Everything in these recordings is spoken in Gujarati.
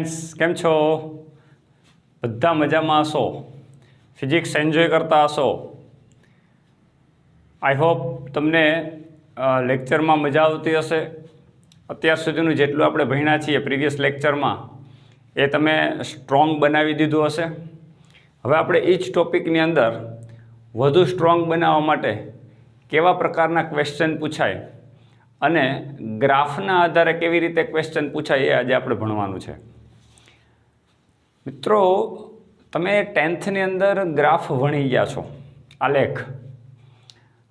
फ्रेंड्स केम छो बधा मजा में हशो फिजिक्स एन्जॉय करता हशो। आई होप तमने लेक्चर में मजा आवती हशे। अत्यार सुधीनुं जेटलुं आपणे भण्या छीए प्रीवियस लेक्चर में ए तमे स्ट्रोंग बनावी दीधुं हशे। हवे आपणे ई ज टॉपिकनी अंदर वधु स्ट्रोंग बनाववा माटे केवा प्रकारना क्वेश्चन पूछाय अने ग्राफना आधारे केवी रीते क्वेश्चन पूछाय ए आजे आपणे भणवानुं छे। मित्रों तमे 10th नी अंदर ग्राफ भणी गया छो, आलेख।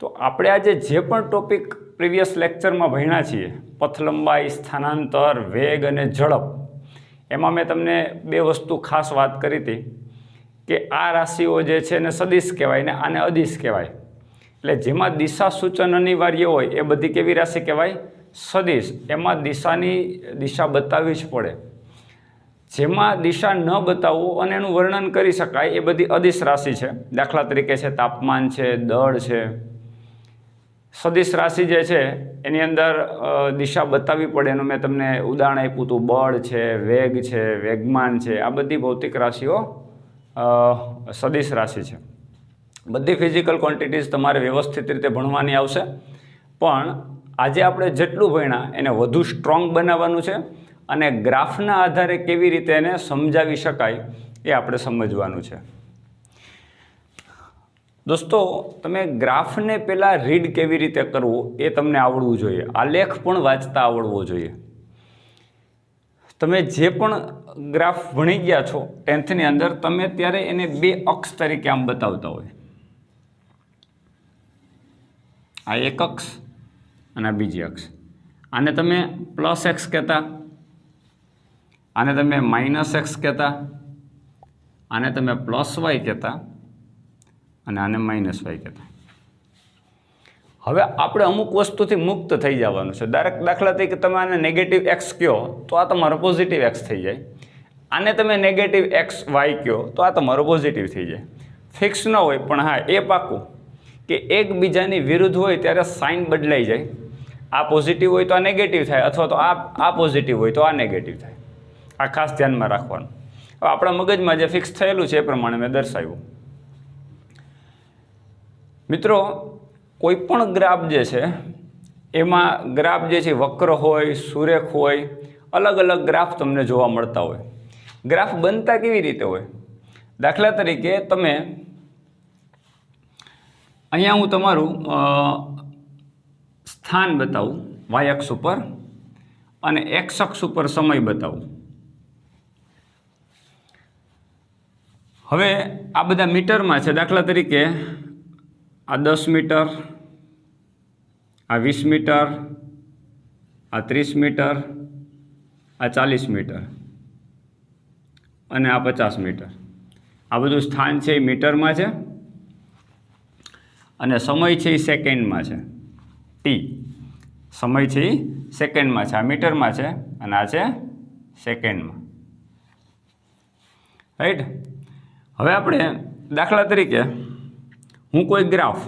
तो आपणे आजे जे पण टॉपिक प्रीवियस लेक्चर में भण्या छीए पथ लंबाई, स्थानांतर, वेग अने झड़प, एमां मैं तमने बे वस्तु खास वात करी हती कि आ राशिओ जे छे ने सदिश कहेवाय ने आने अदिश कहेवाय। એટલે જેમાં દિશા સૂચન અનિવાર્ય હોય એ બધી કેવી રાશિ કહેવાય? સદિશ। એમાં દિશા બતાવવી જ પડે। જેમાં દિશા ન બતાવો અને એનું વર્ણન કરી શકાય એ બધી અદિશ રાશિ છે। દાખલા તરીકે છે તાપમાન છે, દળ છે। સદિશ રાશિ જે છે એની અંદર દિશા બતાવવી પડે એનું મેં તમને ઉદાહરણ આપ્યું હતું। બળ છે, વેગ છે, વેગમાન છે, આ બધી ભૌતિક રાશિઓ સદિશ રાશિ છે। बधी फिजिकल क्वॉन्टिटीज तमारे व्यवस्थित रीते भणवानी आवशे, पण आजे आपणे जेटलुं भण्या एने वधु स्ट्रोंग बनाववानुं छे अने ग्राफना आधारे केवी रीते एने समजावी शकाय ए आपणे समजवानुं छे। दोस्तों तमे ग्राफने पहेला रीड केवी रीते करवो ए तमने आवडवुं जोईए। आलेख पण वांचता आवडवो जोईए। तमे जे पण ग्राफ भणी गया छो 10th नी अंदर तमे त्यारे एने बे अक्ष तरीके आम बतावता होय। आ एक अक्ष અને આ બીજી અક્ષ। આને તમે પ્લસ એક્સ કહેતા, આને તમે માઇનસ એક્સ કહેતા, આને તમે પ્લસ વાય કહેતા અને આને માઇનસ વાય કહેતા। હવે આપણે અમુક વસ્તુથી મુક્ત થઈ જવાનું છે। દાખલા તરીકે તમે આને નેગેટિવ એક્સ કહો તો આ તમારો પોઝિટિવ એક્સ થઈ જાય। આને તમે નેગેટિવ એક્સ વાય કહો તો આ તમારો પોઝિટિવ થઈ જાય। ફિક્સ ન હોય પણ હા એ પાકું કે એકબીજાની વિરુદ્ધ હોય ત્યારે સાઇન બદલાઈ જાય। આ પોઝિટિવ હોય તો આ નેગેટિવ થાય અથવા તો આ પોઝિટિવ હોય તો આ નેગેટિવ થાય। આ ખાસ ધ્યાનમાં રાખવાનું। હવે આપણા મગજમાં જે ફિક્સ થયેલું છે એ પ્રમાણે મેં દર્શાવ્યું। મિત્રો કોઈ પણ ગ્રાફ જે છે એમાં ગ્રાફ જે છે વક્ર હોય, સુરેખ હોય, અલગ અલગ ગ્રાફ તમને જોવા મળતા હોય। ગ્રાફ બનતા કેવી રીતે હોય? દાખલા તરીકે તમે અહીંયા હું તમારું સ્થાન બતાવું વાય અક્ષ ઉપર અને એક્સ અક્ષ ઉપર સમય બતાવું। હવે આ બધા મીટરમાં છે। દાખલા તરીકે આ 10 મીટર, આ 20 મીટર, આ 30 મીટર, આ 40 મીટર અને આ 50 મીટર। આ બધું સ્થાન છે એ મીટરમાં છે અને સમય છે એ સેકન્ડમાં છે। ટી સમય છે એ સેકન્ડમાં છે। આ મીટરમાં છે અને આ છે સેકન્ડમાં, રાઈટ। હવે આપણે દાખલા તરીકે હું કોઈ ગ્રાફ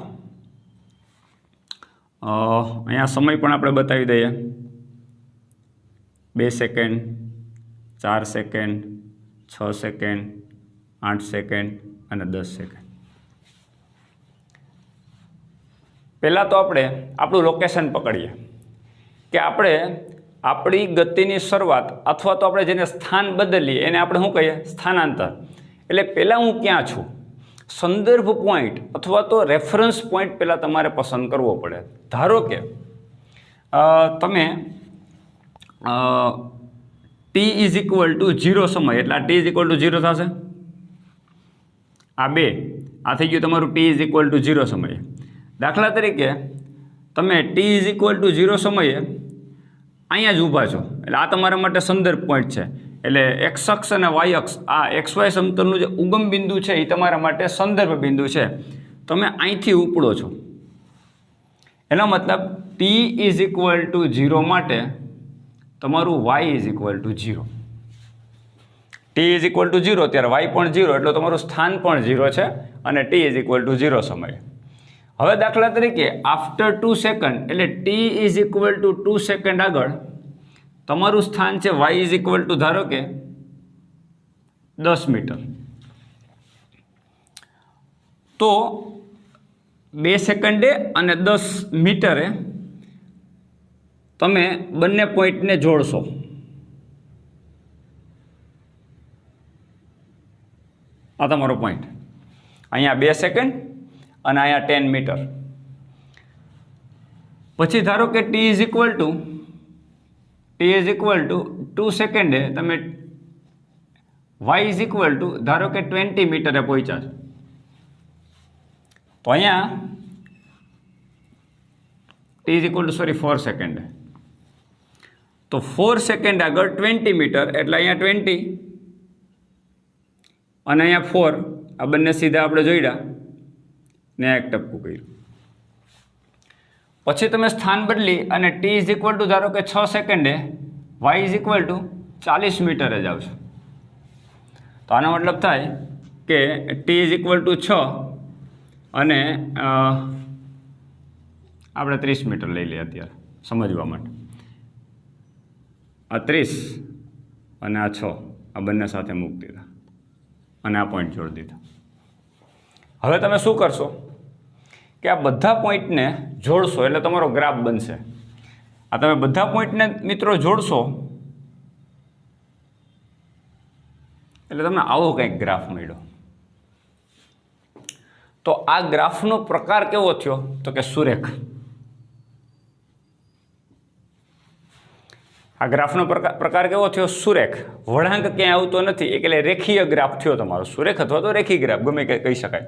અહીંયા સમય પણ આપણે બતાવી દઈએ। 2 સેકન્ડ, 4 સેકન્ડ, 6 સેકન્ડ, 8 સેકન્ડ અને 10 સેકન્ડ। પહેલાં તો આપણે આપણું લોકેશન પકડીએ કે આપણે આપણી ગતિની શરૂઆત અથવા તો આપણે જેને સ્થાન બદલીએ એને આપણે શું કહીએ? સ્થાનાંતર। એટલે પહેલાં હું ક્યાં છું? સંદર્ભ પોઈન્ટ અથવા તો રેફરન્સ પોઈન્ટ પહેલાં તમારે પસંદ કરવો પડે। ધારો કે તમે ટી ઇઝ ઇક્વલ ટુ 0 સમય, એટલે આ ટી ઇઝ ઇક્વલ ટુ 0 થશે। આ 2 આ થઈ ગયું તમારું ટી ઇઝ ઇક્વલ ટુ 0 સમયે। દાખલા તરીકે તમે ટી ઇઝ ઇક્વલ ટુ 0 સમયે અહીંયા જ ઊભા છો, એટલે આ તમારા માટે સંદર્ભ પોઈન્ટ છે। એટલે એક્સ અક્ષ અને વાય અક્ષ, આ એક્સ વાય સમતલનું જે ઉગમ બિંદુ છે એ તમારા માટે સંદર્ભ બિંદુ છે। તમે અહીંથી ઉપડો છો, એનો મતલબ ટી ઇઝ ઇક્વલ ટુ 0 માટે તમારું Y is equal to 0। T is equal to 0 ત્યારે વાય પણ 0, એટલે તમારું સ્થાન પણ 0 છે અને ટી ઇઝ ઇક્વલ ટુ 0 સમયે। હવે દાખલા તરીકે આફ્ટર 2 સેકન્ડ, એટલે T is equal two 2 second આગળ તમારું સ્થાન છે વાય ઇઝ ઇક્વલ ટુ ધારો કે 10 મીટર. તો 2 સેકન્ડે અને 10 મીટરે તમે બંને પોઈન્ટને જોડશો. આ તમારો પોઈન્ટ. અહીંયા 2 સેકન્ડ અને અહીંયા 10 મીટર. પછી ધારો કે t ઇઝ ઇક્વલ ટુ 2 સેકન્ડે તમે y ઇઝ ઇક્વલ ટુ ધારો કે 20 મીટરે પહોંચ્યા છો. તો અહીંયા t ઇઝ ઇક્વલ ટુ 4 સેકન્ડે. તો 4 સેકન્ડ આગળ 20 મીટર એટલે અહીંયા 20 અને અહીંયા 4. આ બંને સીધા આપણે જોડ્યા ને એક ટપકું કર્યું. પછી તમે સ્થાન બદલી અને t ઇઝ ઇક્વલ ટુ ધારો કે 6 સેકન્ડે y ઇઝ ઇક્વલ ટુ 40 મીટરે જાવ છો. તો આનો મતલબ થાય કે t ઇઝ ઇક્વલ ટુ 6 અને આપણે 30 મીટર લઈ લઈએ અત્યારે સમજવા માટે. આ 30 અને આ 6 આ બંને સાથે મૂકી દીધા અને આ પોઈન્ટ જોડી દીધા. હવે તમે શું કરશો કે આ બધા પોઈન્ટને જોડશો એટલે તમારો ગ્રાફ બનશે. આ તમે બધા પોઈન્ટને મિત્રો જોડશો એટલે તમને આવો કંઈક ગ્રાફ મળ્યો. તો આ ગ્રાફનો પ્રકાર કેવો થયો તો કે સુરેખ. આ ગ્રાફનો પ્રકાર કેવો થયો? સુરેખ. વળાંક ક્યાંય આવતો નથી એટલે રેખીય ગ્રાફ થયો તમારો. સુરેખ અથવા તો રેખી ગ્રાફ ગમે કહી શકાય.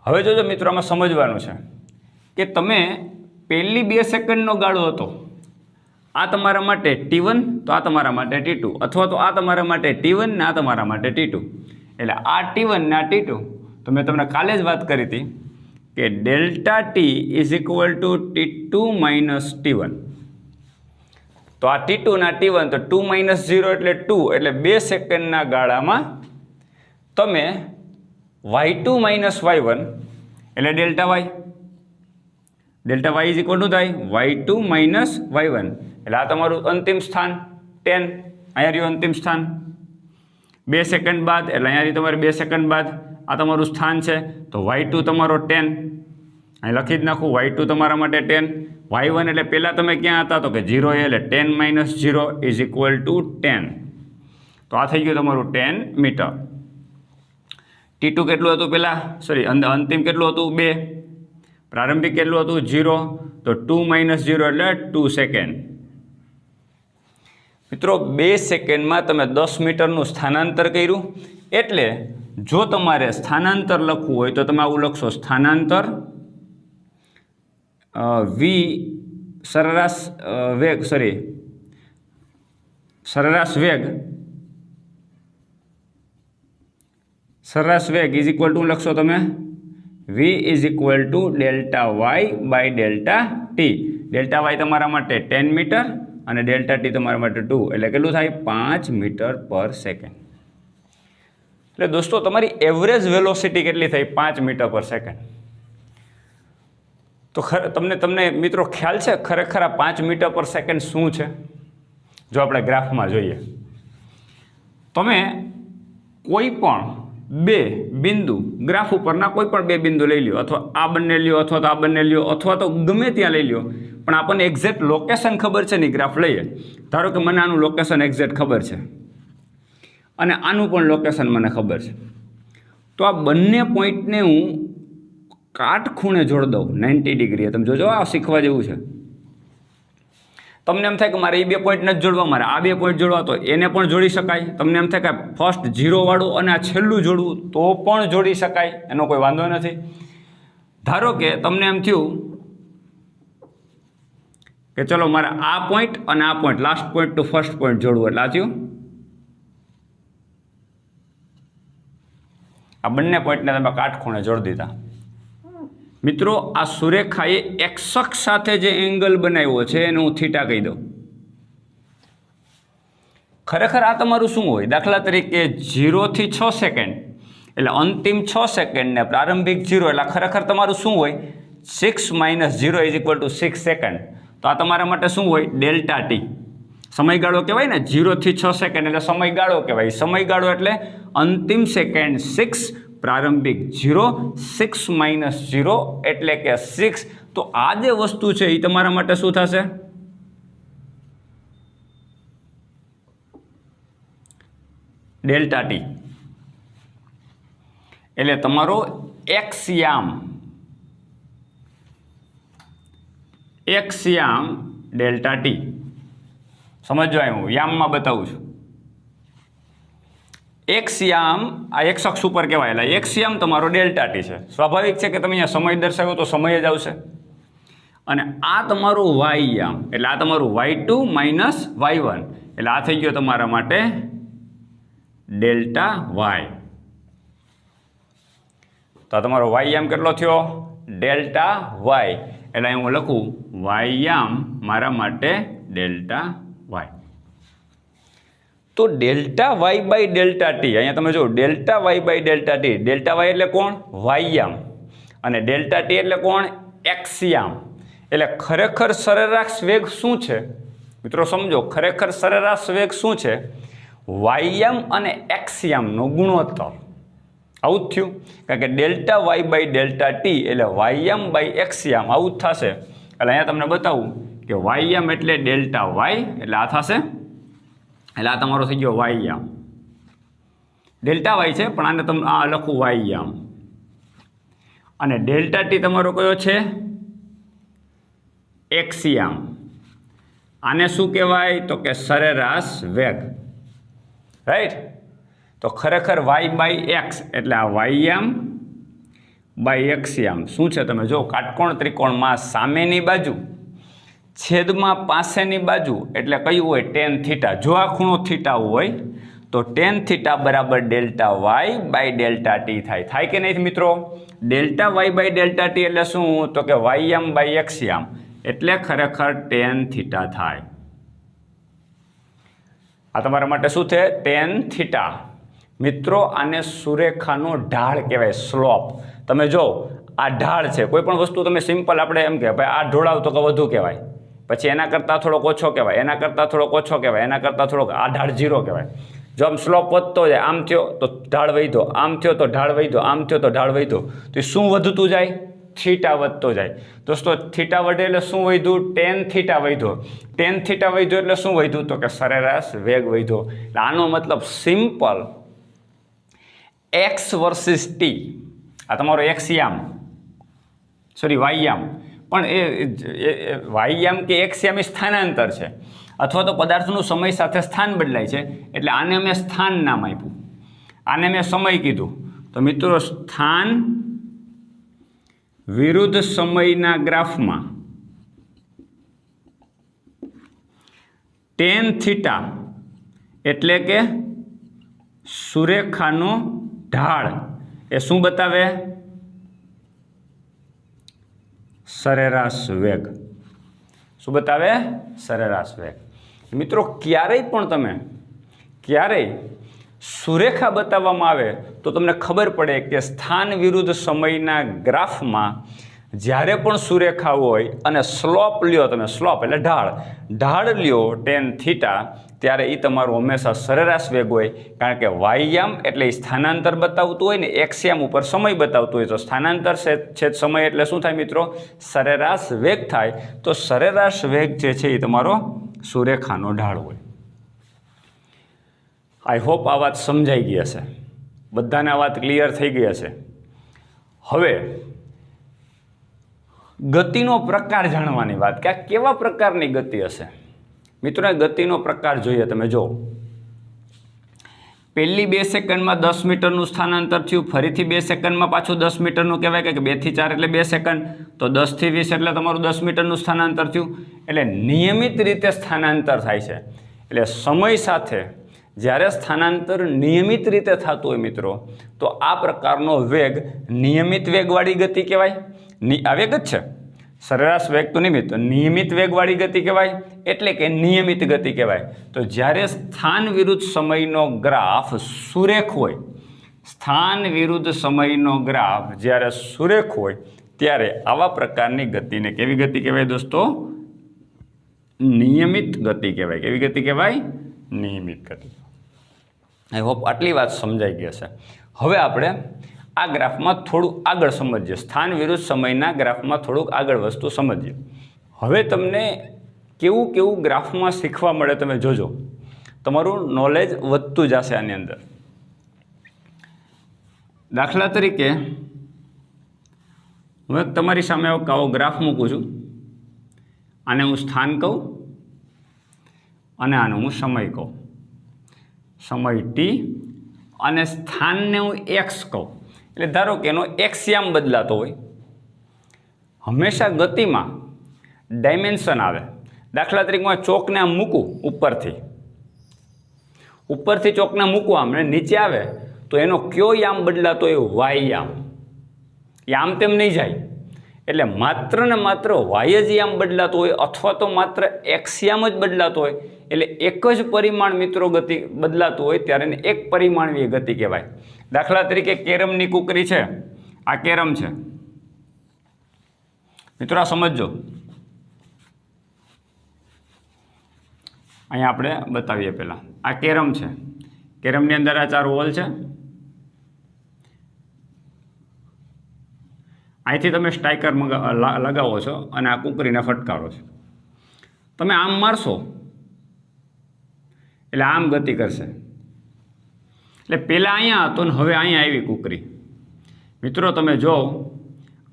હવે જોજો મિત્રો, આમાં સમજવાનું છે કે તમે પહેલી 2 સેકન્ડનો ગાળો હતો, આ તમારા માટે T1 તો આ તમારા માટે T2, અથવા તો આ તમારા માટે T1 ને આ તમારા માટે T2. એટલે આ T1 ને આ T2 તો મેં તમને કાલે જ વાત કરી હતી કે delta T is equal two T2 minus T1. તો આ T2 ના T1 તો 2 માઇનસ 0 એટલે 2 એટલે 2 સેકન્ડના ગાળામાં તમે y2 માઇનસ y1 એટલે delta y is equal two થાય y2 માઇનસ y1 એટલે આ તમારું અંતિમ સ્થાન 10. અહીંયા રહ્યું અંતિમ સ્થાન. 2 સેકન્ડ બાદ એટલે અહીંયા તમારે 2 સેકન્ડ બાદ આ તમારું સ્થાન છે. તો y2 તમારો 10 અહીં લખી જ નાખું. y2 તમારા માટે 10. y1 એટલે પહેલાં તમે ક્યાં હતા તો કે 0 એટલે 10 માઇનસ 0 ઇઝ ઇક્વલ ટુ 10. તો આ થઈ ગયું તમારું 10 મીટર. T2 કેટલું હતું પહેલાં? અંતિમ કેટલું હતું? 2. પ્રારંભિક કેટલું હતું? 0. તો 2 માઇનસ 0 એટલે 2 સેકન્ડ. મિત્રો 2 સેકન્ડમાં તમે 10 મીટરનું સ્થાનાંતર કર્યું. એટલે જો તમારે સ્થાનાંતર લખવું હોય તો તમે આવું લખશો: સ્થાનાંતર સરેરાશ વેગ ઇઝ ઇક્વલ ટુ લખશો તમે v is equal to delta y by delta T. Delta y તમારા માટે 10 મીટર અને ડેલ્ટા ટી તમારા માટે 2 એટલે કેટલું થાય? 5 મીટર પર સેકન્ડ. એટલે દોસ્તો તમારી એવરેજ વેલોસિટી કેટલી થઈ? 5 મીટર પર સેકન્ડ. તો તમને મિત્રો ખ્યાલ છે ખરેખર આ 5 મીટર પર સેકન્ડ શું છે? જો આપણે ગ્રાફમાં જોઈએ, તમે કોઈ પણ 2 બિંદુ ગ્રાફ ઉપરના કોઈ પણ 2 બિંદુ લઈ લ્યો, અથવા આ બંને લ્યો, અથવા તો આ બંને લ્યો, અથવા તો ગમે ત્યાં લઈ લ્યો, પણ આપણને એક્ઝેક્ટ લોકેશન ખબર છે ને ગ્રાફ લઈએ. ધારો કે મને આનું લોકેશન એક્ઝેક્ટ ખબર છે અને આનું પણ લોકેશન મને ખબર છે. તો આ બંને પોઈન્ટને હું કાટખૂણે જોડી દઉં 90 ડિગ્રીએ. તમે જોજો, આ શીખવા જેવું છે. તમને એમ થાય કે મારે એ 2 પોઈન્ટ નથી જોડવા, મારે આ 2 પોઈન્ટ જોડવા, તો એને પણ જોડી શકાય. તમને એમ થાય કે ફર્સ્ટ 0 વાળું અને આ છેલ્લું જોડવું તો પણ જોડી શકાય, એનો કોઈ વાંધો નથી. ધારો કે તમને એમ થયું કે ચલો મારે આ પોઈન્ટ અને આ point, last point to first point જોડવું, એટલે આ થયું. આ બંને પોઈન્ટને તમે કાટખૂણે જોડી દીધા. મિત્રો આ સુરેખાએ x અક્ષ સાથે જે એંગલ બનાવ્યો છે એને હું થીટા કહી દઉં. ખરેખર આ તમારું શું હોય? દાખલા તરીકે 0 થી 6 સેકન્ડ એટલે અંતિમ 6 સેકન્ડ ને પ્રારંભિક 0 એટલે ખરેખર તમારું શું હોય? 6 minus 0 is equal two 6 second. તો આ તમારા માટે શું હોય? Delta T. સમયગાળો કહેવાય ને 0 થી 6 સેકન્ડ એટલે સમયગાળો કહેવાય. સમયગાળો એટલે અંતિમ સેકન્ડ 6, પ્રારંભિક 0, 6 માઇનસ 0 એટલે કે 6. તો આ જે વસ્તુ છે એ તમારા માટે શું થશે? ડેલ્ટા ટી એટલે તમારો એક્સયામ ડેલ્ટા ટી. સમજો હું યામમાં બતાવું છું. એક્સયામ આ એક્સ અક્ષ ઉપર કહેવાય, એક્સયામ તમારો ડેલ્ટા ટી છે. સ્વાભાવિક છે કે તમે અહીંયા સમય દર્શાવ્યો તો સમય જ આવશે. અને આ તમારું વાયયામ એટલે આ તમારું y2 માઇનસ y1 એટલે આ થઈ ગયો તમારા માટે ડેલ્ટા વાય. તો આ તમારો વાયયામ કેટલો થયો? Delta Y. એટલે હું લખું વાયયામ મારા માટે ડેલ્ટા વાય. તો delta Y by delta T અહીંયા તમે જો delta Y by delta T. Delta Y એટલે કોણ? વાયયામ. અને ડેલ્ટા ટી એટલે કોણ? એક્સયામ. એટલે ખરેખર સરેરાશ વેગ શું છે મિત્રો? સમજો ખરેખર સરેરાશ વેગ શું છે? વાયયામ અને એક્સયામનો ગુણોત્તર. આવું જ થયું, કારણ કે delta Y by delta T એટલે વાયયામ બાય એક્સયામ આવું જ થશે. એટલે અહીંયા તમને બતાવું કે વાયયામ એટલે ડેલ્ટા વાય એટલે આ થશે. એટલે આ તમારો થઈ ગયો વાયયામ. ડેલ્ટા વાય છે પણ આને તમે આ લખું વાયયામ. અને ડેલ્ટા ટી તમારો કયો છે? એક્સયામ. આને શું કહેવાય? તો કે સરેરાશ વેગ. રાઈટ. તો ખરેખર વાય બાય એક્સ એટલે આ વાયયામ બાય એક્સયામ શું છે? તમે જો કાટકોણ ત્રિકોણમાં સામેની બાજુ છેદમાં પાસેની બાજુ એટલે કયું હોય? Tan theta. જો આ ખૂણો થીટા હોય તો ટેન થીટા બરાબર delta Y by delta T થાય. થાય કે નહીં મિત્રો? Delta Y by delta T એટલે શું? તો કે વાયયામ બાય એક્સયામ એટલે ખરેખર ટેન થીટા થાય. આ તમારા માટે શું છે? Ten theta. મિત્રો આને સુરેખાનો ઢાળ કહેવાય, સ્લોપ. તમે જો આ ઢાળ છે, કોઈ પણ વસ્તુ તમે સિમ્પલ આપણે એમ કે ભાઈ આ ઢોળાવ તો કે વધુ કહેવાય, પછી એના કરતાં થોડોક ઓછો કહેવાય, એના કરતાં થોડોક ઓછો કહેવાય, એના કરતાં થોડોક આ ઢાળ 0 કહેવાય. જો આમ સ્લોપ વધતો જાય, આમ થયો તો ઢાળ વધ્યો, આમ થયો તો ઢાળ વધ્યો, આમ થયો તો ઢાળ વધ્યો, તો એ શું વધતું જાય? થીટા વધતો જાય. દોસ્તો થીટા વધે એટલે શું વધ્યું? ટેન થીટા વધ્યો. ટેન થીટા વધ્યો એટલે શું વધ્યું? તો કે સરેરાશ વેગ વધ્યો. એટલે આનો મતલબ સિમ્પલ એક્સ વર્સિસ ટી. આ તમારો એક્સયામ વાયયામ, પણ એ વાયયામ કે એક્સયામ એ સ્થાનાંતર છે, અથવા તો પદાર્થનું સમય સાથે સ્થાન બદલાય છે એટલે આને મેં સ્થાન નામ આપ્યું, આને મેં સમય કીધું. તો મિત્રો સ્થાન વિરુદ્ધ સમયના ગ્રાફમાં ટેન થીટા એટલે કે સુરેખાનો ઢાળ એ શું બતાવે? સરેરાશ વેગ. શું બતાવે? સરેરાશ વેગ. મિત્રો ક્યારેય સુરેખા બતાવવામાં આવે તો તમને ખબર પડે કે સ્થાન વિરુદ્ધ સમયના ગ્રાફમાં જ્યારે પણ સુરેખા હોય અને સ્લોપ લ્યો તમે, સ્લોપ એટલે ઢાળ લ્યો ટેન થીટા, ત્યારે એ તમારું હંમેશા સરેરાશ વેગ હોય. કારણ કે વાયયામ એટલે સ્થાનાંતર બતાવતું હોય ને એક્સયામ ઉપર સમય બતાવતું હોય, તો સ્થાનાંતર છેદ સમય એટલે શું થાય મિત્રો? સરેરાશ વેગ થાય. તો સરેરાશ વેગ જે છે એ તમારો સુરેખાનો ઢાળ હોય. આઈ હોપ આ વાત સમજાઈ ગઈ હશે, બધાને આ વાત ક્લિયર થઈ ગઈ હશે. હવે ગતિનો પ્રકાર જાણવાની વાત કે આ કેવા પ્રકારની ગતિ હશે. મિત્રો ગતિનો પ્રકાર જોઈએ. તમે જો પહેલી 2 સેકન્ડમાં 10 મીટરનું સ્થાનાંતર થયું, ફરીથી 2 સેકન્ડમાં પાછું 10 મીટરનું કહેવાય કે 2 થી 4 એટલે 2 સેકન્ડ, તો 10 થી 20 એટલે તમારું 10 મીટરનું સ્થાનાંતર થયું. એટલે નિયમિત રીતે સ્થાનાંતર થાય છે. એટલે સમય સાથે જ્યારે સ્થાનાંતર નિયમિત રીતે થતું હોય મિત્રો, તો આ પ્રકારનો વેગ નિયમિત વેગવાળી ગતિ કહેવાય. આ વેગ જ છે, સરેરાશ વેગ તો નિયમિત વેગવાળી ગતિ કહેવાય, એટલે કે નિયમિત ગતિ કહેવાય. તો જ્યારે સ્થાન વિરુદ્ધ સમયનો ગ્રાફ સુરેખ હોય, સ્થાન વિરુદ્ધ સમયનો ગ્રાફ જ્યારે સુરેખ હોય ત્યારે આવા પ્રકારની ગતિને કેવી ગતિ કહેવાય દોસ્તો? નિયમિત ગતિ કહેવાય. કેવી ગતિ કહેવાય? નિયમિત ગતિ. આઈ હોપ આટલી વાત સમજાઈ ગઈ હશે. હવે આપણે આ ગ્રાફમાં થોડું આગળ સમજીએ. સ્થાન વિરુદ્ધ સમયના ગ્રાફમાં થોડુંક આગળ વસ્તુ સમજીએ. હવે તમને કેવું કેવું ગ્રાફમાં શીખવા મળે તમે જોજો. તમારું નોલેજ વધતું જશે આની અંદર. દાખલા તરીકે હવે તમારી સામે આવો ગ્રાફ મૂકું છું. આને હું સ્થાન કહું અને આનો હું સમય કહું. સમય ટી અને સ્થાનને હું એક્સ કહું. એટલે ધારો કે એનો એક્સયામ બદલાતો હોય. હંમેશા ગતિમાં ડાયમેન્શન આવે. દાખલા તરીકે હું ચોકને આમ મૂકું ઉપરથી ચોકને મૂકું આમ અને નીચે આવે તો એનો કયો યામ બદલાતો હોય? વાય યામ. યામ તેમ નહીં જાય. એટલે માત્ર ને માત્ર વાય જ યામ બદલાતો હોય અથવા તો માત્ર એક્સ યામ જ બદલાતો હોય. એટલે એક જ પરિમાણ મિત્રો ગતિ બદલાતું હોય ત્યારે એને એક પરિમાણીય ગતિ કહેવાય. દાખલા તરીકે કેરમની કુકરી છે. આ કેરમ છે મિત્રો, આ સમજજો. અહીંયા આપણે બતાવીએ પહેલાં. આ કેરમ છે. કેરમની અંદર આ 4 હોલ છે. અહીંથી તમે સ્ટ્રાઇકર લગાવો છો અને આ કુકરીને ફટકારો છો. તમે આમ મારશો એટલે આમ ગતિ કરશે. એટલે પહેલાં અહીંયા હતો ને હવે અહીંયા આવી કુકરી. મિત્રો તમે જો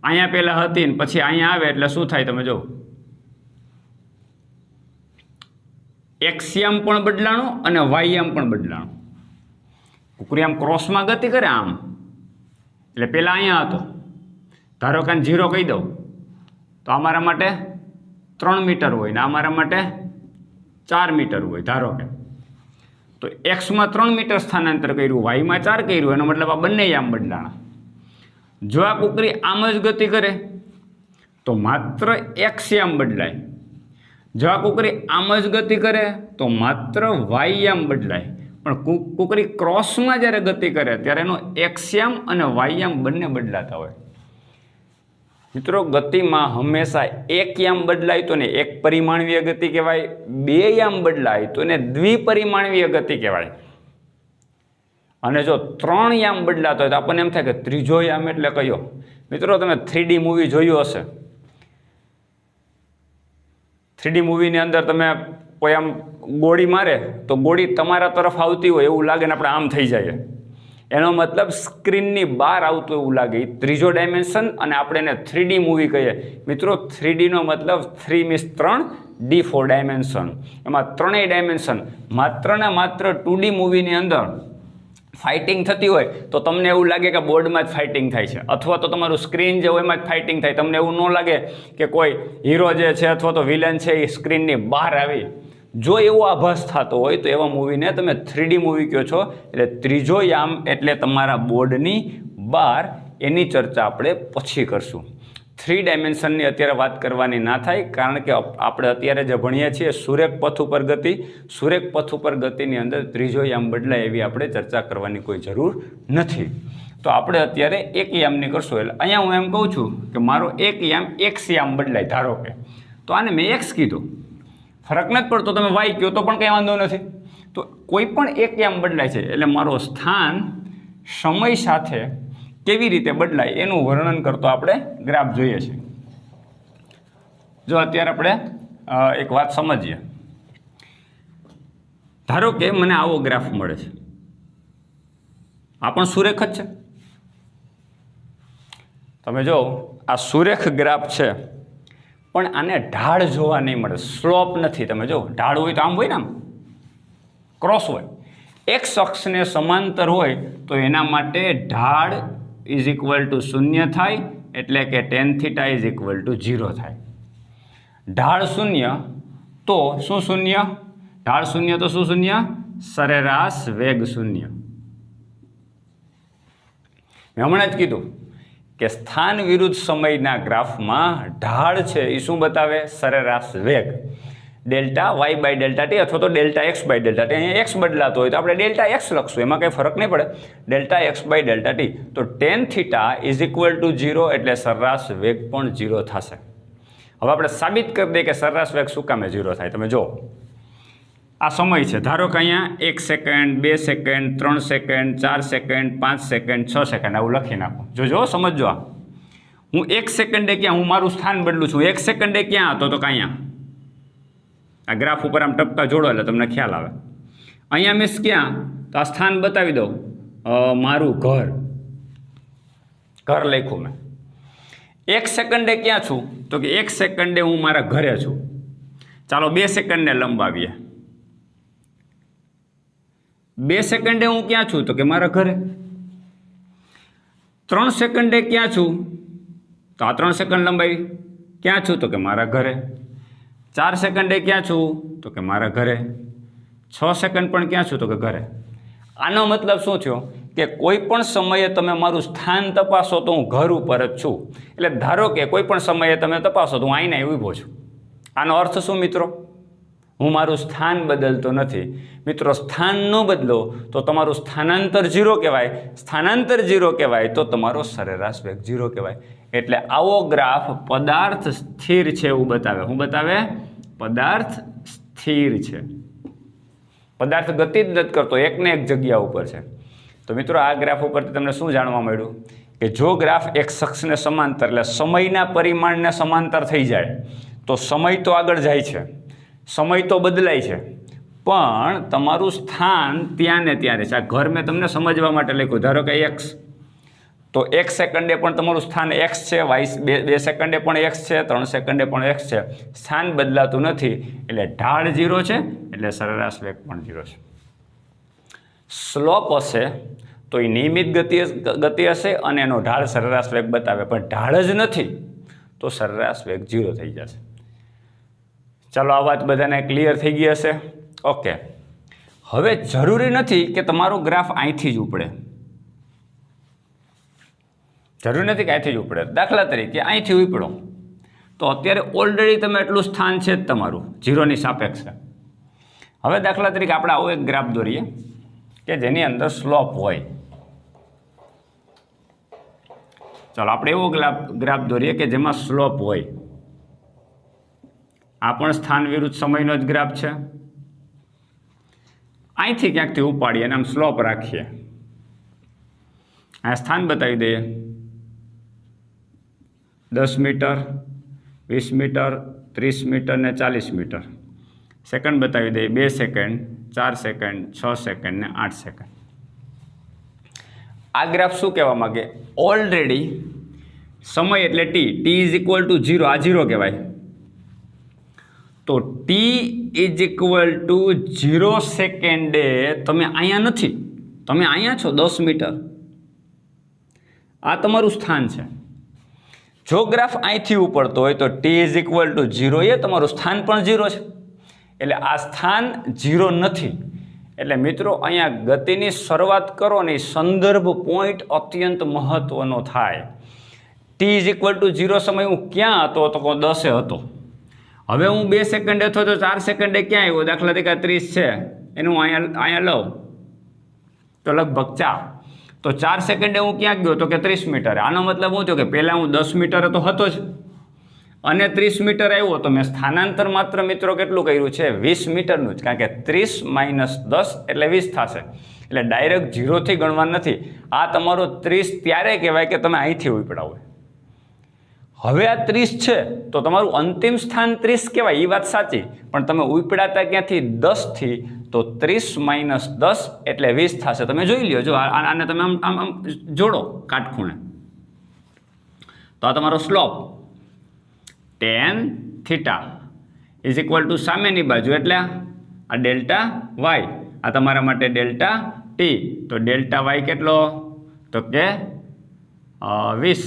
અહીંયા પહેલાં હતી ને પછી અહીંયા આવે એટલે શું થાય તમે જો. એક્સયામ પણ બદલાણો અને વાયયામ પણ બદલાણો. કુકરી આમ ક્રોસમાં ગતિ કરે આમ. એટલે પહેલાં અહીંયા હતો. ધારો કે 0 કહી દઉં તો અમારા માટે 3 મીટર હોય ને અમારા માટે 4 મીટર હોય. ધારો કે તો એક્સમાં 3 મીટર સ્થાનાંતર કર્યું, વાયમાં 4 કર્યું. એનો મતલબ આ બંને યામ બદલાણા. જો આ કુકરી આમ જ ગતિ કરે તો માત્ર એક્સ યામ બદલાય. જો આ કુકરી આમ જ ગતિ કરે તો માત્ર વાય યામ બદલાય. પણ કુકરી ક્રોસમાં જ્યારે ગતિ કરે ત્યારે એનો એક્સ યામ અને વાય યામ બંને બદલાતા હોય. મિત્રો ગતિમાં હંમેશા એક યામ બદલાય તો ને એક પરિમાણીય ગતિ કહેવાય. 2 યામ બદલાય તો એને દ્વિપરિમાણીય ગતિ કહેવાય. અને જો 3 યામ બદલાતો હોય તો આપણને એમ થાય કે ત્રીજો યામ એટલે કયો? મિત્રો તમે 3D મૂવી જોયું હશે. 3D મૂવીની અંદર તમે કોઈ આમ ગોળી મારે તો ગોળી તમારા તરફ આવતી હોય એવું લાગે ને આપણે આમ થઈ જાય. એનો મતલબ સ્ક્રીનની બહાર આવતું એવું લાગે. એ ત્રીજો ડાયમેન્શન અને આપણે એને 3D મૂવી કહીએ. મિત્રો 3Dનો મતલબ 3 મીન્સ 3, D 4 ડાયમેન્શન. એમાં 3 ડાયમેન્શન માત્ર ને માત્ર 2D મૂવીની અંદર ફાઇટિંગ થતી હોય તો તમને એવું લાગે કે બોર્ડમાં જ ફાઇટિંગ થાય છે અથવા તો તમારું સ્ક્રીન જે હોય એમાં જ ફાઇટિંગ થાય. તમને એવું ન લાગે કે કોઈ હીરો જે છે અથવા તો વિલન છે એ સ્ક્રીનની બહાર આવી. જો એવો આભાસ થતો હોય તો એવા મૂવીને તમે 3D મૂવી કહો છો. એટલે ત્રીજો યામ એટલે તમારા બોર્ડની બહાર. એની ચર્ચા આપણે પછી કરશું. 3 ડાયમેન્શનની અત્યારે વાત કરવાની ના થાય કારણ કે આપણે અત્યારે જે ભણીએ છીએ સુરેખ પથ ઉપર ગતિ. સુરેખ પથ ઉપર ગતિની અંદર ત્રીજો યામ બદલાય એવી આપણે ચર્ચા કરવાની કોઈ જરૂર નથી. તો આપણે અત્યારે એક યામની કરશું. એટલે અહીંયા હું એમ કહું છું કે મારો એક યામ એક્સ યામ બદલાય ધારો કે. તો આને મેં એક્સ કીધું, ફરક નથી પડતો. તમે વાય કહો તો પણ કંઈ વાંધો નથી. તો કોઈ પણ એક યામ બદલાય છે એટલે મારો સ્થાન સમય સાથે કેવી રીતે બદલાય એનું વર્ણન કરતો આપણે ગ્રાફ જોઈએ છીએ. જો અત્યારે આપણે એક વાત સમજીએ. ધારો કે મને આવો ગ્રાફ મળે છે. આ પણ સુરેખ જ છે. તમે જો આ સુરેખ ગ્રાફ છે પણ આને ઢાળ જોવા નહીં મળે. સ્લોપ નથી. તમે જો ઢાળ હોય તો આમ હોય ને આમ ક્રોસ હોય. એક્સ અક્ષને સમાંતર હોય તો એના માટે ઢાળ ઇઝ ઇક્વલ ટુ 0 થાય. એટલે કે tan θ ઇઝ ઇક્વલ ટુ 0 થાય. ઢાળ 0 તો શું 0? ઢાળ 0 તો શું 0? સરેરાશ વેગ 0. મેં હમણાં જ કીધું કે સ્થાન વિરુદ્ધ સમયના ગ્રાફમાં ઢાળ છે એ શું બતાવે? સરેરાશ વેગ. Delta Y by delta T અથવા તો delta X by delta T. અહીંયા એક્સ બદલાતો હોય તો આપણે ડેલ્ટા એક્સ લખશું. એમાં કંઈ ફરક નહીં પડે. Delta X by delta T. તો tan θ ઇઝ ઇક્વલ ટુ 0 એટલે સરેરાશ વેગ પણ 0 થશે. હવે આપણે સાબિત કરી દઈએ કે સરેરાશ વેગ શું કામે 0 થાય. તમે જો આ સમય છે, ધારો કે અહીંયા 1 second, 2 second, 3 second, 4 second, 5 second, 6 second આવું લખી નાખો. જો સમજો, આ હું 1 સેકન્ડે ક્યાં હું મારું સ્થાન બદલું છું. 1 સેકન્ડે ક્યાં હતો તો કે અહીંયા આ ગ્રાફ ઉપર આમ ટપકા જોડો એટલે તમને ખ્યાલ આવે. અહીંયા મીન્સ ક્યાં તો આ સ્થાન બતાવી દઉં, મારું ઘર લખ્યું મેં. 1 સેકન્ડે ક્યાં છું તો કે 1 સેકન્ડે હું મારા ઘરે છું. ચાલો 2 સેકન્ડને લંબાવીએ. 2 સેકન્ડે હું ક્યાં છું તો કે મારા ઘરે. 3 સેકન્ડે ક્યાં છું તો આ 3 સેકન્ડ લંબાવી. ક્યાં છું તો કે મારા ઘરે. 4 સેકન્ડે ક્યાં છું તો કે મારા ઘરે. 6 સેકન્ડ પણ ક્યાં છું તો કે ઘરે. આનો મતલબ શું થયો કે કોઈ પણ સમયે તમે મારું સ્થાન તપાસો તો હું ઘર ઉપર જ છું. એટલે ધારો કે કોઈ પણ સમયે તમે તપાસો તો હું આઈને ઊભો છું. આનો અર્થ શું મિત્રો? હું મારું સ્થાન બદલતો નથી. મિત્રો સ્થાન ન બદલો તો તમારું સ્થાનાંતર 0 કહેવાય. સ્થાનાંતર 0 કહેવાય તો તમારો સરેરાશ વેગ 0 કહેવાય. એટલે આવો ગ્રાફ પદાર્થ સ્થિર છે એવું બતાવે. શું બતાવે? પદાર્થ સ્થિર છે. પદાર્થ ગતિ જ નથી કરતો, એકને એક જગ્યા ઉપર છે. તો મિત્રો આ ગ્રાફ ઉપરથી તમને શું જાણવા મળ્યું કે જો ગ્રાફ એક શખ્સને સમાંતર એટલે સમયના પરિમાણને સમાંતર થઈ જાય તો સમય તો આગળ જાય છે, સમય તો બદલાય છે, પણ તમારું સ્થાન ત્યાં ને ત્યાં રહે છે. આ ઘર મેં તમને સમજવા માટે લખ્યું. ધારો કે x તો 1 સેકન્ડે પણ તમારું સ્થાન x છે, 2 સેકન્ડે પણ x છે, 3 સેકન્ડે પણ x છે. સ્થાન બદલાતું નથી એટલે ઢાળ 0 છે, એટલે સરેરાશ વેગ પણ 0 છે. સ્લોપ હશે તો એ નિયમિત ગતિ હશે અને એનો ઢાળ સરેરાશ વેગ બતાવે, પણ ઢાળ જ નથી તો સરેરાશ વેગ 0 થઈ જશે. ચાલો આ વાત બધાને ક્લિયર થઈ ગઈ હશે. ઓકે, હવે જરૂરી નથી કે તમારો ગ્રાફ અહીંથી જ ઉપડે. જરૂરી નથી કે અહીંથી જ ઉપડે. દાખલા તરીકે અહીંથી ઉપડો તો અત્યારે ઓલરેડી તમે એટલું સ્થાન છે જ તમારું 0ની સાપેક્ષે. હવે દાખલા તરીકે આપણે આવો એક ગ્રાફ દોરીએ કે જેની અંદર સ્લોપ હોય. ચાલો આપણે એવો ગ્રાફ દોરીએ કે જેમાં સ્લોપ હોય. આ પણ સ્થાન વિરુદ્ધ સમયનો જ ગ્રાફ છે. અહીંથી ક્યાંકથી ઉપાડીએ અને આમ સ્લોપ રાખીએ. આ સ્થાન બતાવી દઈએ 10 મીટર, 20 મીટર, 30 મીટર ને 40 મીટર. સેકન્ડ બતાવી દઈએ 2 સેકન્ડ, 4 સેકન્ડ, 6 સેકન્ડ ને 8 સેકન્ડ. આ ગ્રાફ શું કહેવા માંગે? ઓલરેડી સમય એટલે ટી ઇઝ ઇક્વલ ટુ 0. આ 0 કહેવાય. તો ટી ઇઝ ઇક્વલ ટુ 0 સેકન્ડે તમે અહીંયા નથી, તમે અહીંયા છો 10 મીટર. આ તમારું સ્થાન છે. જો ગ્રાફ અહીંથી ઉપડતો હોય તો ટી ઇઝ ઇક્વલ ટુ 0 એ તમારું સ્થાન પણ 0 છે. એટલે આ સ્થાન 0 નથી. એટલે મિત્રો અહીંયા ગતિની શરૂઆત કરો ને સંદર્ભ પોઈન્ટ અત્યંત મહત્વનો થાય. ટી ઇઝ ઇક્વલ ટુ 0 સમય હું ક્યાં હતો તો 10 હતો. હવે હું 2 સેકન્ડે હતો તો 4 સેકન્ડે ક્યાં આવ્યો? દાખલા તરીકે 30 છે એનું અહીંયા લઉં તો લગભગ 4. તો 4 સેકન્ડે હું ક્યાં ગયો તો કે 30 મીટરે. આનો મતલબ શું થયો કે પહેલાં હું 10 મીટરે તો હતો જ અને 30 મીટર આવ્યો તો મેં સ્થાનાંતર માત્ર મિત્રો કેટલું કર્યું છે? 20 મીટરનું જ. કારણ કે 30 માઇનસ 10 એટલે 20 થશે. એટલે ડાયરેક્ટ 0થી ગણવા નથી. આ તમારો 30 ત્યારે કહેવાય કે તમે અહીંથી ઉપડાવો. હવે આ 30 છે તો તમારું અંતિમ સ્થાન 30 કહેવાય, એ વાત સાચી. પણ તમે ઉપડાતા ક્યાંથી? 10થી. તો 30 માઇનસ 10 એટલે 20 થશે. તમે જોઈ લ્યો. જો આને તમે આમ જોડો કાટખૂણે તો આ તમારો slope tan theta is equal two સામેની બાજુ એટલે આ ડેલ્ટા વાય. આ તમારા માટે ડેલ્ટા ટી. તો ડેલ્ટા વાય કેટલો? તો કે 20.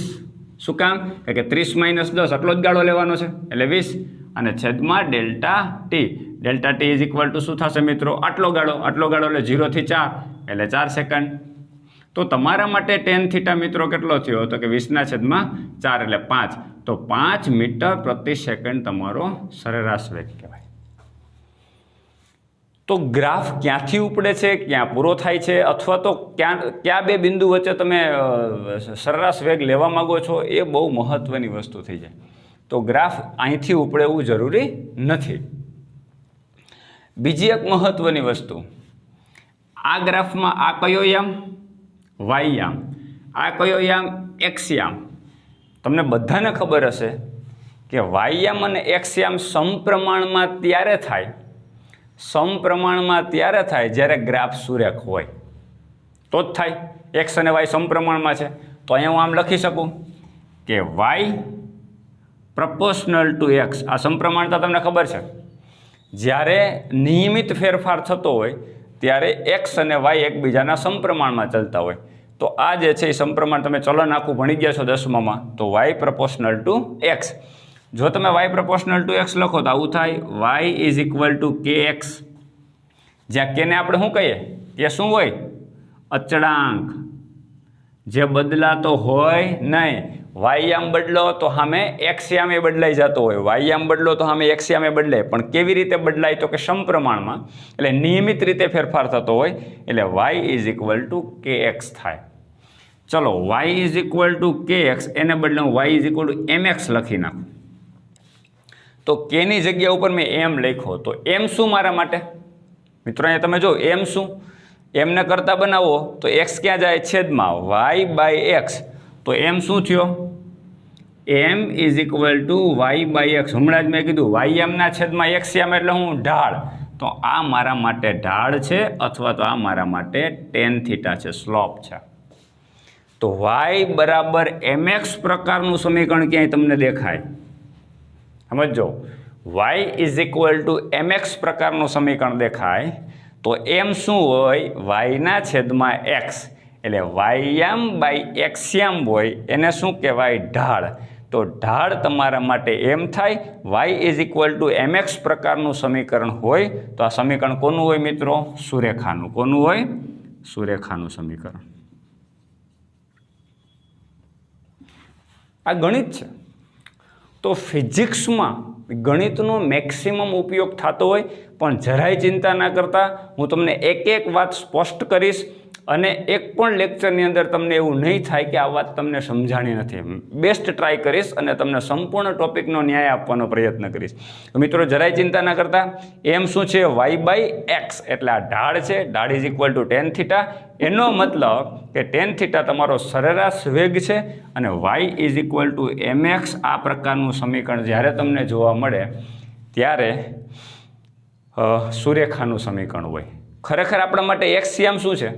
શું કામ? કે 30 માઇનસ 10 આટલો જ ગાળો લેવાનો છે એટલે 20 અને છેદમાં delta T. Delta T is equal two શું થશે મિત્રો? આટલો ગાળો એટલે 0 થી 4 એટલે 4 સેકન્ડ. તો તમારા માટે tan થીટા મિત્રો કેટલો થયો? તો કે 20/4 એટલે 5. તો 5 મીટર પ્રતિ સેકન્ડ તમારો સરેરાશ વેગ કહેવાય. તો ગ્રાફ ક્યાંથી ઉપડે છે, ક્યાં પૂરો થાય છે, અથવા તો કયા બે બિંદુ વચ્ચે તમે સરેરાશ વેગ લેવા માગો છો, એ બહુ મહત્ત્વની વસ્તુ થઈ જાય. તો ગ્રાફ અહીંથી ઉપડે એવું જરૂરી નથી. બીજી એક મહત્વની વસ્તુ, આ ગ્રાફમાં આ કયો યામ? વાય યામ. આ કયો યામ? એક્સ યામ. તમને બધાને ખબર હશે કે વાય યામ અને એક્સ યામ સમપ્રમાણમાં ત્યારે થાય જ્યારે ગ્રાફ સુરેખ હોય તો જ થાય. એક્સ અને વાય સમપ્રમાણમાં છે તો અહીંયા હું આમ લખી શકું કે વાય પ્રપોર્શનલ ટુ એક્સ. આ સમપ્રમાણતા તમને ખબર છે, જ્યારે નિયમિત ફેરફાર થતો હોય ત્યારે એક્સ અને વાય એકબીજાના સમપ્રમાણમાં ચાલતા હોય. તો આ જે છે એ સમપ્રમાણ તમે ચલણ આખું ભણી ગયા છો 10મામાં, તો વાય પ્રપોર્શનલ ટુ એક્સ. જો તમે વાય પ્રપોર્શનલ ટુ એક્સ લખો તો આવું થાય, y is equal to K x, જ્યાં કેને આપણે શું કહીએ? કે શું હોય? અચળાંક, જે બદલાતો હોય નહીં. વાય આમ બદલો તો સામે એક્સ યામે બદલાઈ જતો હોય, વાય આમ બદલો તો સામે એક્સ યામે બદલાય. પણ કેવી રીતે બદલાય? તો કે સમપ્રમાણમાં, એટલે નિયમિત રીતે ફેરફાર થતો હોય, એટલે Y is equal to K X થાય. ચલો, Y is equal to K X, એને બદલે હું Y is equal to M X લખી નાખું. તો કેની જગ્યા ઉપર મેં એમ લખ્યો, તો એમ શું મારા માટે? મિત્રો અહીંયા તમે જો એમ શું, એમને કરતા બનાવો તો એક્સ ક્યાં જાય? છેદમાં વાય બાય એક્સ. તો એમ શું થયો? M is equal to y by x. હમણાં જ મેં કીધું વાય એમના છેદમાં એક્સ એમ એટલે હું ઢાળ. તો આ મારા માટે ઢાળ છે, અથવા તો આ મારા માટે ટેન થીટા છે, સ્લોપ છે. તો વાય બરાબર એમએક્સ પ્રકારનું સમીકરણ ક્યાંય તમને દેખાય? સમજો, Y is equal to MX પ્રકારનું સમીકરણ દેખાય તો એમ શું હોય? વાયના છેદમાં એક્સ, એટલે વાયયામ બાય એક્સયામ હોય એને શું કહેવાય? ઢાળ. તો ઢાળ તમારા માટે એમ થાય. Y is equal to MX પ્રકારનું સમીકરણ હોય તો આ સમીકરણ કોનું હોય મિત્રો? સુરેખાનું. કોનું હોય? સુરેખાનું સમીકરણ. આ ગણિત છે. તો ફિઝિક્સમાં ગણિતનો મેક્સિમમ ઉપયોગ થતો હોય, પણ જરાય ચિંતા ના કરતા, હું તમને એક એક વાત સ્પષ્ટ કરીશ અને એક પણ લેક્ચરની અંદર તમને એવું નહીં થાય કે આ વાત તમને સમજાણી નથી. બેસ્ટ ટ્રાય કરીશ અને તમને સંપૂર્ણ ટોપિકનો ન્યાય આપવાનો પ્રયત્ન કરીશ. મિત્રો જરાય ચિંતા ના કરતા. એમ શું છે? વાય બાય એક્સ, એટલે આ ઢાળ છે. ઢાળ is equal two ten theta. એનો મતલબ કે ટેન થીટા તમારો સરેરાશ વેગ છે અને y is equal to M x. આ પ્રકારનું સમીકરણ જ્યારે તમને જોવા મળે ત્યારે સુરેખાનું સમીકરણ હોય. ખરેખર આપણા માટે એક્સ આમ શું છે?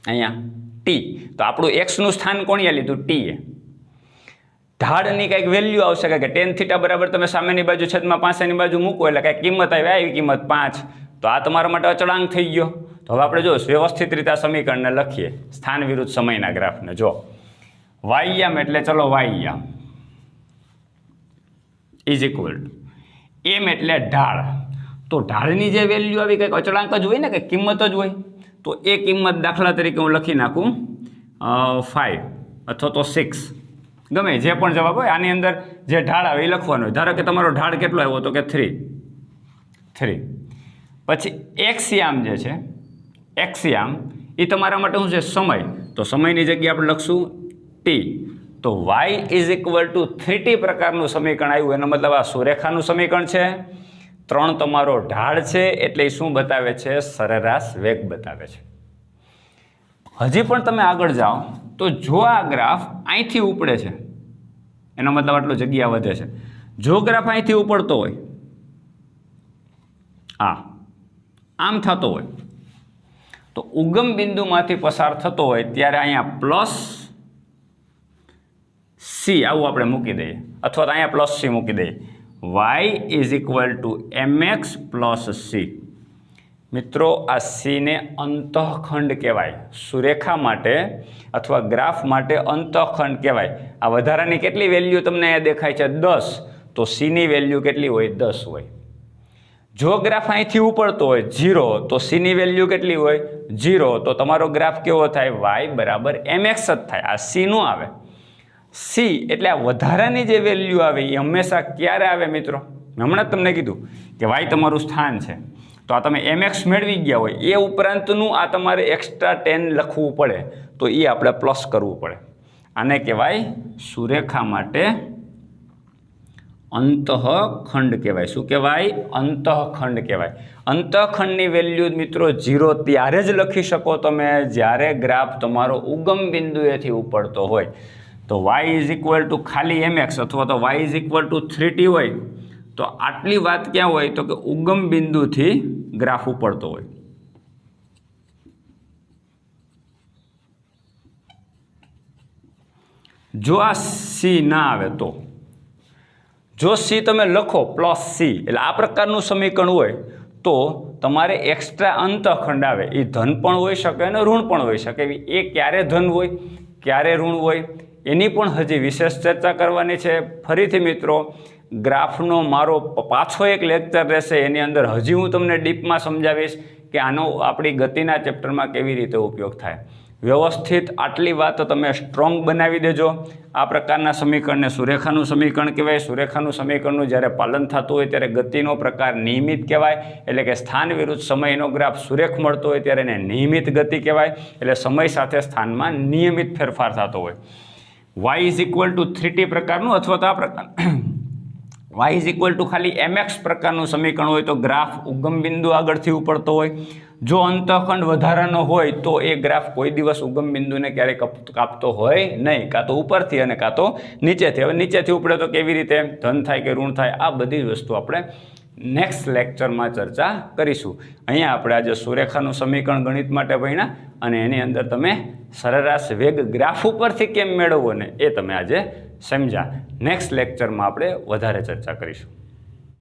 અહીંયા ટી. તો આપણું એક્સનું સ્થાન કોણીએ લીધું? ટીએ. ઢાળની કંઈક વેલ્યુ આવશે કે ટેન થીટા બરાબર તમે સામેની બાજુ છેદમાં પાસેની બાજુ મૂકો એટલે કંઈક કિંમત આવી, આવી કિંમત 5. તો આ તમારા માટે અચળાંક થઈ ગયો. તો હવે આપણે જો વ્યવસ્થિત રીતે આ સમીકરણને લખીએ, સ્થાન વિરુદ્ધ સમયના ગ્રાફને. જો વાયયામ એટલે ચલો વાયયામ ઇઝ ઇક્વલ ટુ એમ એટલે ઢાળ. તો ઢાળની જે વેલ્યુ આવી કંઈક અચળાંક જ હોય ને, કંઈક કિંમત જ હોય. તો એ કિંમત દાખલા તરીકે હું લખી નાખું 5 અથવા તો 6, ગમે જે પણ જવાબ હોય. આની અંદર જે ઢાળ આવે એ લખવાનો હોય. ધારો કે તમારો ઢાળ કેટલો આવ્યો? તો કે 3. પછી એક્સયામ જે છે, એક્સયામ એ તમારા માટે શું છે? સમય. તો સમયની જગ્યાએ આપણે લખશું ટી. તો Y is equal two 3t પ્રકારનું સમીકરણ આવ્યું. એનો મતલબ આ સુરેખાનું સમીકરણ છે. 3 તમારો ઢાળ છે, એટલે એ શું બતાવે છે? સરેરાશ વેગ બતાવે છે. હજી પણ તમે આગળ જાઓ તો જો આ ગ્રાફ અહીંથી ઉપડે છે, એનો મતલબ આટલો જગ્યા વધે છે. જો ગ્રાફ અહીંથી ઉપડતો હોય, આમ થતો હોય, તો ઉગમ બિંદુમાંથી પસાર થતો હોય ત્યારે અહીંયા પ્લસ સી આવું આપણે મૂકી દઈએ, અથવા તો અહીંયા પ્લસ સી મૂકી દઈએ. Y is equal to M x plus c. મિત્રો આ સીને અંતઃખંડ કહેવાય. સુરેખા માટે અથવા ગ્રાફ માટે અંતઃખંડ કહેવાય. આ વધારાની કેટલી વેલ્યુ તમને અહીંયા દેખાય છે? 10. તો સીની વેલ્યુ કેટલી હોય? 10 હોય. જો ગ્રાફ અહીંથી ઉપડતો હોય 0, તો સીની વેલ્યુ કેટલી હોય? 0. તો તમારો ગ્રાફ કેવો થાય? વાય બરાબર એમ એક્સ જ થાય. આ સી નું આવે. સી એટલે આ વધારાની જે વેલ્યુ આવે એ હંમેશા ક્યારે આવે મિત્રો? હમણાં જ તમને કીધું કે વાય તમારું સ્થાન છે. તો આ તમે એમએક્સ મેળવી ગયા હોય, એ ઉપરાંતનું આ તમારે એક્સ્ટ્રા 10 લખવું પડે, તો એ આપણે પ્લસ કરવું પડે. આને કહેવાય સુરેખા માટે અંતઃખંડ કહેવાય. શું કહેવાય? અંતઃખંડ કહેવાય. અંતઃખંડની વેલ્યુ મિત્રો 0 ત્યારે જ લખી શકો તમે જ્યારે ગ્રાફ તમારો ઉગમ બિંદુએથી ઉપડતો હોય. તો y ઇઝ ઇક્વલ ટુ ખાલી mx અથવા તો y is equal two 3t હોય તો આટલી વાત ક્યાં હોય? તો કે ઉગમ બિંદુથી ગ્રાફ ઉપડતો હોય. જો આ c ના આવે તો, જો c તમે લખો +c એટલે આ પ્રકારનું સમીકરણ હોય તો તમારે એક્સ્ટ્રા અંતઃખંડ આવે. એ ધન પણ હોઈ શકે અને ઋણ પણ હોઈ શકે. એ ક્યારે ધન હોય ક્યારે ઋણ હોય એની પણ હજી વિશેષ ચર્ચા કરવાની છે. ફરીથી મિત્રો ગ્રાફનો મારો પાછો એક લેક્ચર રહેશે, એની અંદર હજી હું તમને ડીપમાં સમજાવીશ કે આનો આપણી ગતિના ચેપ્ટરમાં કેવી રીતે ઉપયોગ થાય. વ્યવસ્થિત આટલી વાત તમે સ્ટ્રોંગ બનાવી દેજો. આ પ્રકારના સમીકરણને સુરેખાનું સમીકરણ કહેવાય. સુરેખાનું સમીકરણનું જ્યારે પાલન થતું હોય ત્યારે ગતિનો પ્રકાર નિયમિત કહેવાય. એટલે કે સ્થાન વિરુદ્ધ સમયનો ગ્રાફ સુરેખ મળતો હોય ત્યારે એને નિયમિત ગતિ કહેવાય. એટલે સમય સાથે સ્થાનમાં નિયમિત ફેરફાર થતો હોય. y is equal two 3t પ્રકારનું અથવા તો આ પ્રકાર y ઇઝ ઇક્વલ ટુ ખાલી mx પ્રકારનું સમીકરણ હોય તો ગ્રાફ ઉગમ બિંદુ આગળથી ઉપડતો હોય. જો અંતઃખંડ વધારાનો હોય તો એ ગ્રાફ કોઈ દિવસ ઉગમ બિંદુને ક્યારેય કાપતો હોય નહીં, કાં તો ઉપરથી અને કાં તો નીચેથી. હવે નીચેથી ઉપડે તો કેવી રીતે ધન થાય કે ઋણ થાય, આ બધી વસ્તુ આપણે નેક્સ્ટ લેક્ચરમાં ચર્ચા કરીશું. અહીંયા આપણે આજે સુરેખાનું સમીકરણ ગણિત માટે ભણ્યા અને એની અંદર તમે સરેરાશ વેગ ગ્રાફ ઉપરથી કેમ મેળવવો ને એ તમે આજે સમજ્યા. નેક્સ્ટ લેક્ચરમાં આપણે વધારે ચર્ચા કરીશું.